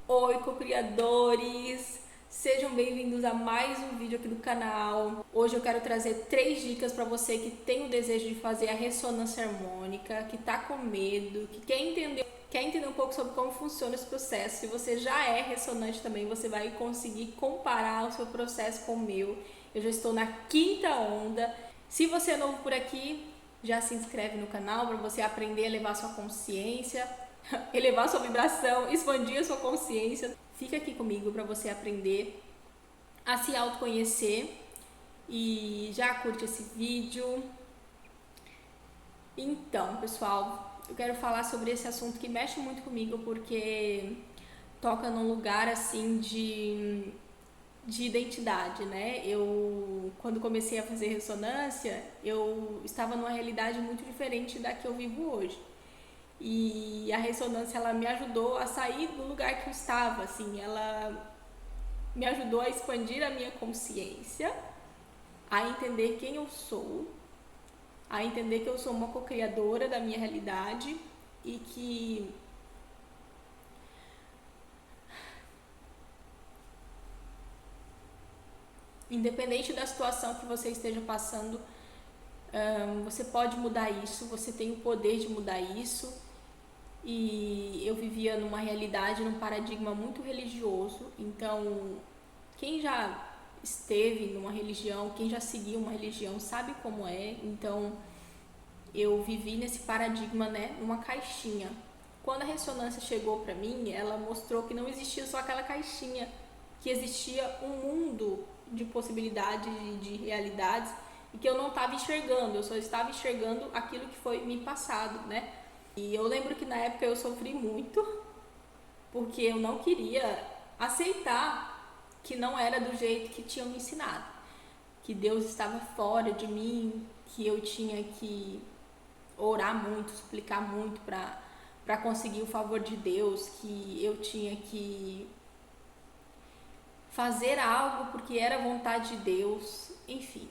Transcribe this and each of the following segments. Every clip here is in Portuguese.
Oi, co-criadores! Sejam bem-vindos a mais um vídeo aqui do canal. Hoje eu quero trazer 3 dicas para você que tem o desejo de fazer a ressonância harmônica, que tá com medo, que quer entender um pouco sobre como funciona esse processo. Se você já é ressonante também, você vai conseguir comparar o seu processo com o meu. Eu já estou na 5ª onda. Se você é novo por aqui, já se inscreve no canal para você aprender a elevar sua consciência, elevar sua vibração, expandir a sua consciência. Fica aqui comigo para você aprender a se autoconhecer e já curte esse vídeo. Então, pessoal, eu quero falar sobre esse assunto que mexe muito comigo porque toca num lugar assim de identidade, né? Eu, quando comecei a fazer ressonância, eu estava numa realidade muito diferente da que eu vivo hoje. E a ressonância, ela me ajudou a sair do lugar que eu estava, assim, ela me ajudou a expandir a minha consciência, a entender quem eu sou, a entender que eu sou uma co-criadora da minha realidade e que independente da situação que você esteja passando, você pode mudar isso, você tem o poder de mudar isso. E eu vivia numa realidade, num paradigma muito religioso. Então, quem já esteve numa religião, quem já seguiu uma religião, sabe como é. Então, eu vivi nesse paradigma, né, numa caixinha. Quando a ressonância chegou para mim, ela mostrou que não existia só aquela caixinha, que existia um mundo de possibilidades, de realidades, e que eu não estava enxergando, eu só estava enxergando aquilo que foi me passado, né? E eu lembro que na época eu sofri muito, porque eu não queria aceitar que não era do jeito que tinham me ensinado, que Deus estava fora de mim, que eu tinha que orar muito, suplicar muito para conseguir o favor de Deus, que eu tinha que fazer algo porque era vontade de Deus, enfim.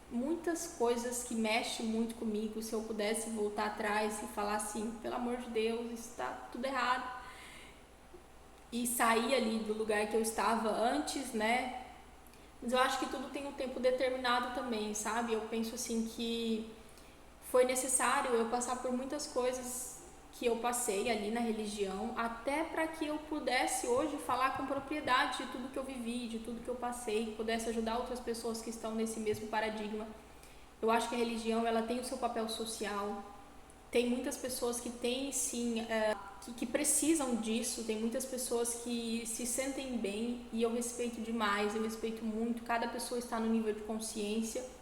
Muitas coisas que mexem muito comigo. Se eu pudesse voltar atrás e falar assim, pelo amor de Deus, isso está tudo errado, e sair ali do lugar que eu estava antes, né? Mas eu acho que tudo tem um tempo determinado também, sabe? Eu penso assim que foi necessário eu passar por muitas coisas que eu passei ali na religião, até para que eu pudesse hoje falar com propriedade de tudo que eu vivi, de tudo que eu passei, pudesse ajudar outras pessoas que estão nesse mesmo paradigma. Eu acho que a religião, ela tem o seu papel social. Tem muitas pessoas que têm sim, que precisam disso. Tem muitas pessoas que se sentem bem e eu respeito demais, eu respeito muito. Cada pessoa está no nível de consciência.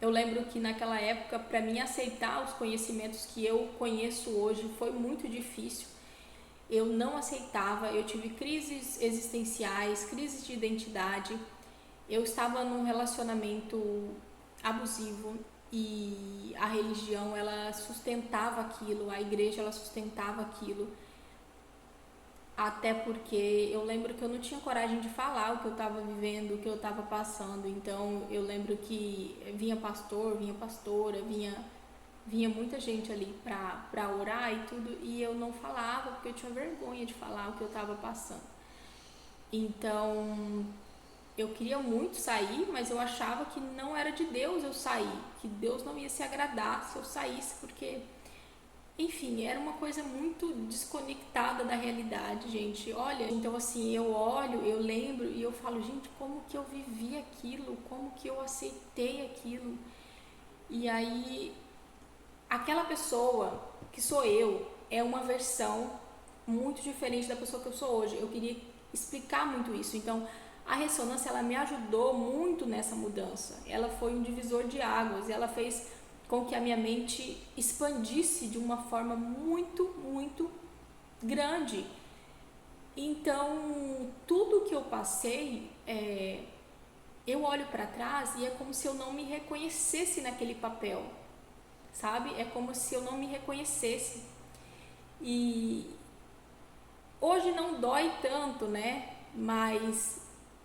Eu lembro que naquela época, para mim aceitar os conhecimentos que eu conheço hoje foi muito difícil. Eu não aceitava, eu tive crises existenciais, crises de identidade. Eu estava num relacionamento abusivo e a religião, ela sustentava aquilo, a igreja, ela sustentava aquilo. Até porque eu lembro que eu não tinha coragem de falar o que eu estava vivendo, o que eu estava passando. Então eu lembro que vinha pastor, vinha pastora, vinha muita gente ali pra orar e tudo, e eu não falava porque eu tinha vergonha de falar o que eu estava passando. Então eu queria muito sair, mas eu achava que não era de Deus eu sair, que Deus não ia se agradar se eu saísse, porque, enfim, era uma coisa muito desconectada da realidade, gente. Olha, então assim, eu olho, eu lembro e eu falo, gente, como que eu vivi aquilo? Como que eu aceitei aquilo? E aí, aquela pessoa que sou eu é uma versão muito diferente da pessoa que eu sou hoje. Eu queria explicar muito isso. Então, a ressonância, ela me ajudou muito nessa mudança. Ela foi um divisor de águas. Ela fez com que a minha mente expandisse de uma forma muito, muito grande. Então, tudo que eu passei, eu olho para trás e é como se eu não me reconhecesse naquele papel, sabe? É como se eu não me reconhecesse. E hoje não dói tanto, né? Mas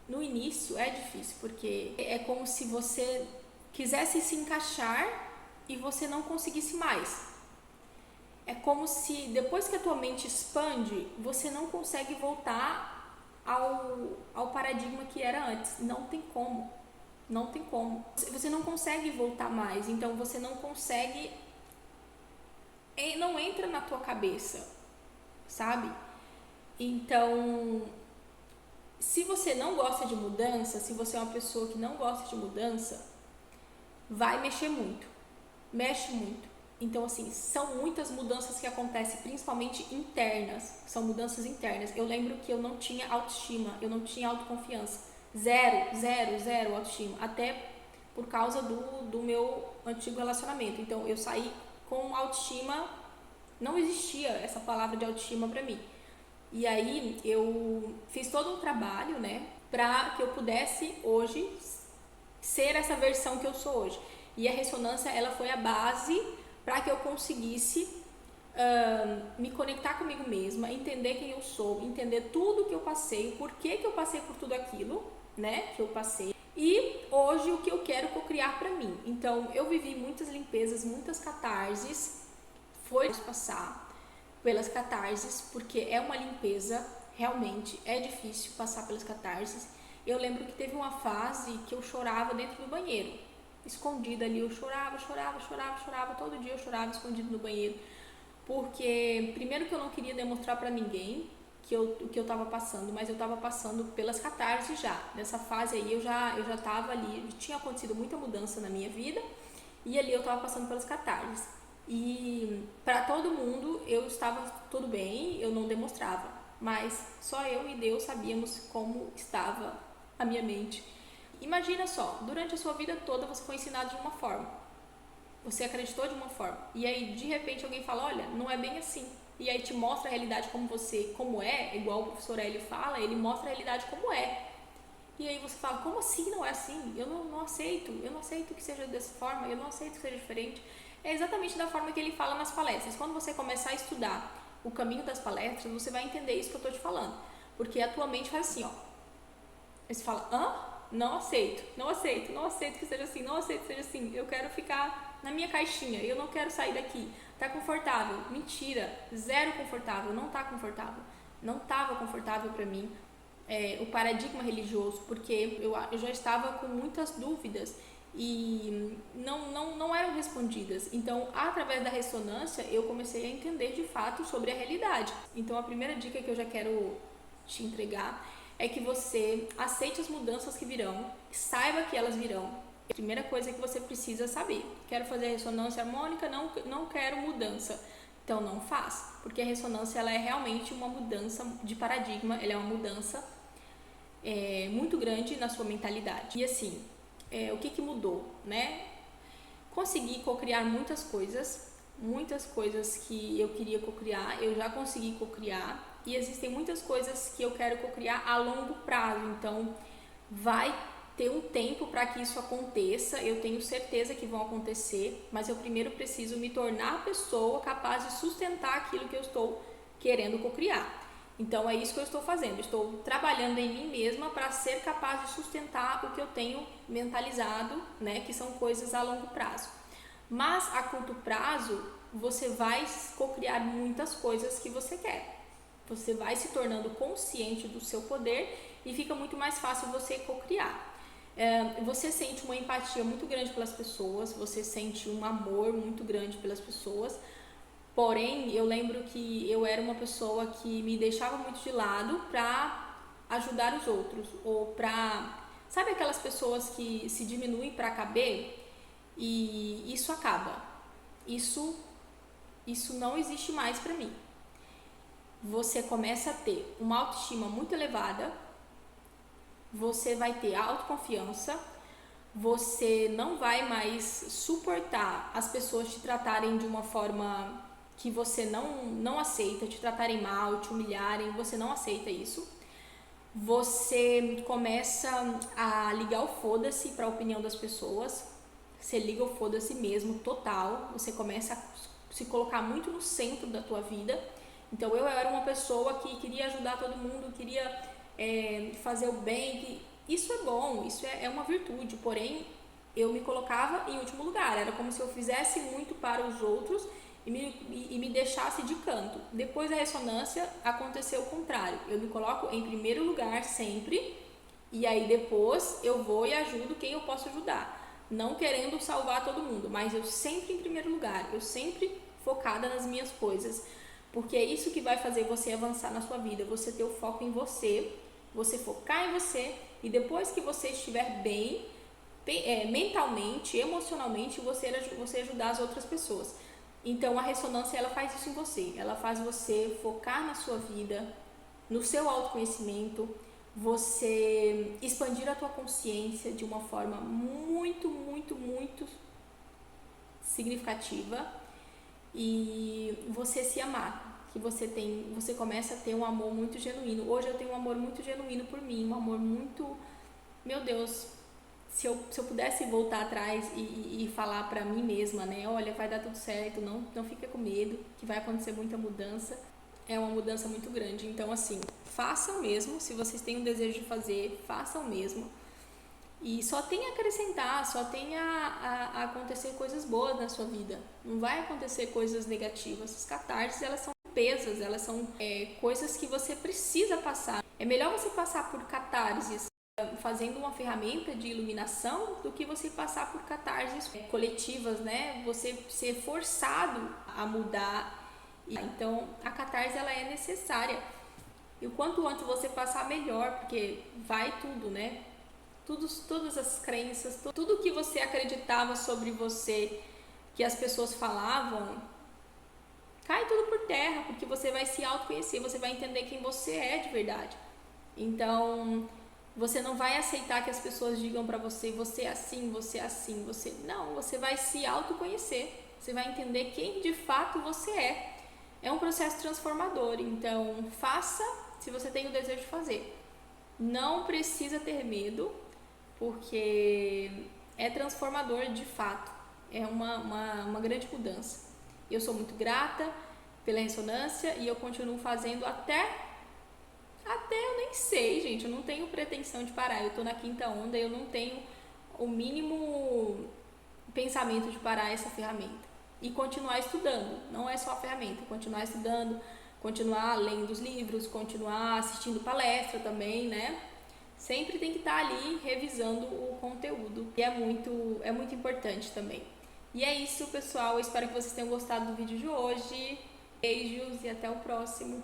no início é difícil, porque é como se você quisesse se encaixar e você não conseguisse mais. é como se depois que a tua mente expande, você não consegue voltar ao paradigma que era antes. Não tem como. Não tem como. Você não consegue voltar mais. Então você não consegue. Não entra na tua cabeça, sabe? Então, se você não gosta de mudança, se você é uma pessoa que não gosta de mudança, vai mexer muito. Mexe muito. Então, assim, são muitas mudanças que acontecem, principalmente internas. São mudanças internas. Eu lembro que eu não tinha autoestima, eu não tinha autoconfiança. Zero autoestima. Até por causa do meu antigo relacionamento. Então, eu saí com autoestima, não existia essa palavra de autoestima pra mim. E aí, eu fiz todo um trabalho, né, pra que eu pudesse hoje ser essa versão que eu sou hoje. E a ressonância, ela foi a base para que eu conseguisse me conectar comigo mesma, entender quem eu sou, entender tudo que eu passei, por que eu passei por tudo aquilo, né, que eu passei. E hoje o que eu quero cocriar para mim. Então, eu vivi muitas limpezas, muitas catarses, foi passar pelas catarses, porque é uma limpeza, realmente é difícil passar pelas catarses. Eu lembro que teve uma fase que eu chorava dentro do banheiro, escondida ali, eu chorava, todo dia eu chorava escondido no banheiro, porque primeiro que eu não queria demonstrar pra ninguém o que eu tava passando, mas eu tava passando pelas catarses já, nessa fase aí eu já tava ali, tinha acontecido muita mudança na minha vida, e ali eu tava passando pelas catarses, e pra todo mundo eu estava tudo bem, eu não demonstrava, mas só eu e Deus sabíamos como estava a minha mente. Imagina só, durante a sua vida toda você foi ensinado de uma forma, você acreditou de uma forma, e aí de repente alguém fala, olha, não é bem assim, e aí te mostra a realidade como é, igual o professor Hélio fala, ele mostra a realidade como é, e aí você fala, como assim não é assim? Eu não aceito que seja dessa forma, eu não aceito que seja diferente. É exatamente da forma que ele fala nas palestras. Quando você começar a estudar o caminho das palestras, você vai entender isso que eu tô te falando, porque a tua mente faz assim, ó, aí você fala, não aceito que seja assim, não aceito que seja assim, eu quero ficar na minha caixinha, eu não quero sair daqui, tá confortável, mentira, zero confortável, não tá confortável, não tava confortável pra mim, o paradigma religioso, porque eu já estava com muitas dúvidas e não eram respondidas, então através da ressonância eu comecei a entender de fato sobre a realidade. Então a primeira dica que eu já quero te entregar é que você aceite as mudanças que virão, saiba que elas virão. A primeira coisa que você precisa saber. Quero fazer ressonância harmônica, não quero mudança. Então não faz, porque a ressonância ela é realmente uma mudança de paradigma, ela é uma mudança muito grande na sua mentalidade. E assim, o que mudou, né? Consegui cocriar muitas coisas que eu queria cocriar, eu já consegui cocriar. E existem muitas coisas que eu quero cocriar a longo prazo, então vai ter um tempo para que isso aconteça, eu tenho certeza que vão acontecer, mas eu primeiro preciso me tornar a pessoa capaz de sustentar aquilo que eu estou querendo cocriar. Então é isso que eu estou fazendo, estou trabalhando em mim mesma para ser capaz de sustentar o que eu tenho mentalizado, né, que são coisas a longo prazo. Mas a curto prazo, você vai cocriar muitas coisas que você quer. Você vai se tornando consciente do seu poder e fica muito mais fácil você cocriar. Você sente uma empatia muito grande pelas pessoas, você sente um amor muito grande pelas pessoas. Porém, eu lembro que eu era uma pessoa que me deixava muito de lado para ajudar os outros, ou para, sabe aquelas pessoas que se diminuem para caber, e isso acaba. Isso não existe mais para mim. Você começa a ter uma autoestima muito elevada, você vai ter autoconfiança, você não vai mais suportar as pessoas te tratarem de uma forma que você não aceita, te tratarem mal, te humilharem, você não aceita isso. Você começa a ligar o foda-se para a opinião das pessoas, você liga o foda-se mesmo, total, você começa a se colocar muito no centro da tua vida. Então eu era uma pessoa que queria ajudar todo mundo, queria fazer o bem, isso é bom, isso é uma virtude, porém eu me colocava em último lugar, era como se eu fizesse muito para os outros e me deixasse de canto. Depois da ressonância aconteceu o contrário. Eu me coloco em primeiro lugar sempre, e aí depois eu vou e ajudo quem eu posso ajudar. Não querendo salvar todo mundo, mas eu sempre em primeiro lugar, eu sempre focada nas minhas coisas, porque é isso que vai fazer você avançar na sua vida, você ter o foco em você, você focar em você, e depois que você estiver bem, mentalmente, emocionalmente, você ajudar as outras pessoas. Então a ressonância, ela faz isso em você, ela faz você focar na sua vida, no seu autoconhecimento, você expandir a tua consciência de uma forma muito, muito, muito significativa, e você se amar, que você começa a ter um amor muito genuíno. Hoje eu tenho um amor muito genuíno por mim, um amor muito, meu Deus, se eu pudesse voltar atrás e falar pra mim mesma, né, olha, vai dar tudo certo, não fica com medo, que vai acontecer muita mudança, é uma mudança muito grande. Então assim, façam mesmo, se vocês têm um desejo de fazer, façam mesmo. E só tem a acrescentar, só tem a acontecer coisas boas na sua vida. Não vai acontecer coisas negativas. As catarses, elas são pesas, elas são coisas que você precisa passar. É melhor você passar por catarses fazendo uma ferramenta de iluminação do que você passar por catarses coletivas, né? Você ser forçado a mudar. Então, a catarse, ela é necessária. E o quanto antes você passar, melhor, porque vai tudo, né? Todas as crenças, tudo que você acreditava sobre você, que as pessoas falavam, cai tudo por terra, porque você vai se autoconhecer, você vai entender quem você é de verdade. Então, você não vai aceitar que as pessoas digam pra você, você é assim, você é assim, você... Não, você vai se autoconhecer, você vai entender quem de fato você é. É um processo transformador, então faça se você tem o desejo de fazer. Não precisa ter medo, porque é transformador de fato, é uma grande mudança. Eu sou muito grata pela ressonância e eu continuo fazendo até eu nem sei, gente, eu não tenho pretensão de parar, eu tô na quinta onda, eu não tenho o mínimo pensamento de parar essa ferramenta. E continuar estudando, não é só a ferramenta, continuar estudando, continuar lendo os livros, continuar assistindo palestra também, né? Sempre tem que estar ali revisando o conteúdo, e é muito importante também. E é isso, pessoal, eu espero que vocês tenham gostado do vídeo de hoje. Beijos e até o próximo.